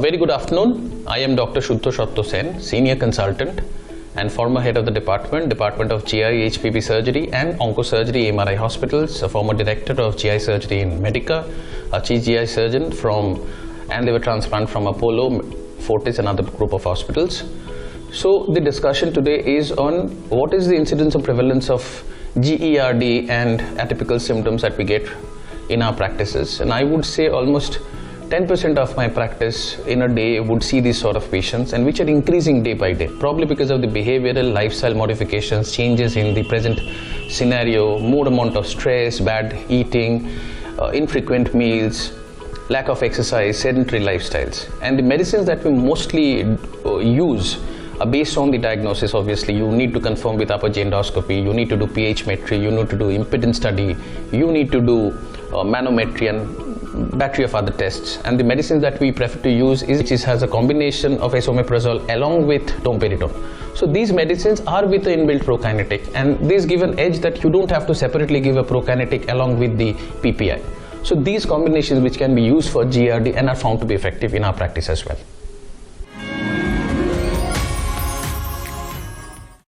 very good afternoon. I am Dr. Suddasattwa Sen, Senior Consultant and former Head of the Department of GI, HPB Surgery and Oncosurgery MRI Hospitals, a former Director of GI Surgery in Medica, a Chief GI Surgeon and liver transplant from Apollo, Fortis and other group of hospitals. So the discussion today is on what is the incidence or prevalence of GERD and atypical symptoms that we get in our practices. And I would say almost 10% of my practice in a day would see these sort of patients, and which are increasing day by day, probably because of the behavioral lifestyle modifications, changes in the present scenario, more amount of stress, bad eating, infrequent meals, lack of exercise, sedentary lifestyles. And the medicines that we mostly use are based on the diagnosis. Obviously, you need to confirm with upper GI endoscopy, you need to do pH metry, you need to do impedance study, you need to do manometry and battery of other tests. And the medicines that we prefer to use has a combination of esomeprazole along with domperidone. So these medicines are with the inbuilt prokinetic, and these give an edge that you don't have to separately give a prokinetic along with the PPI. So these combinations which can be used for GERD and are found to be effective in our practice as well.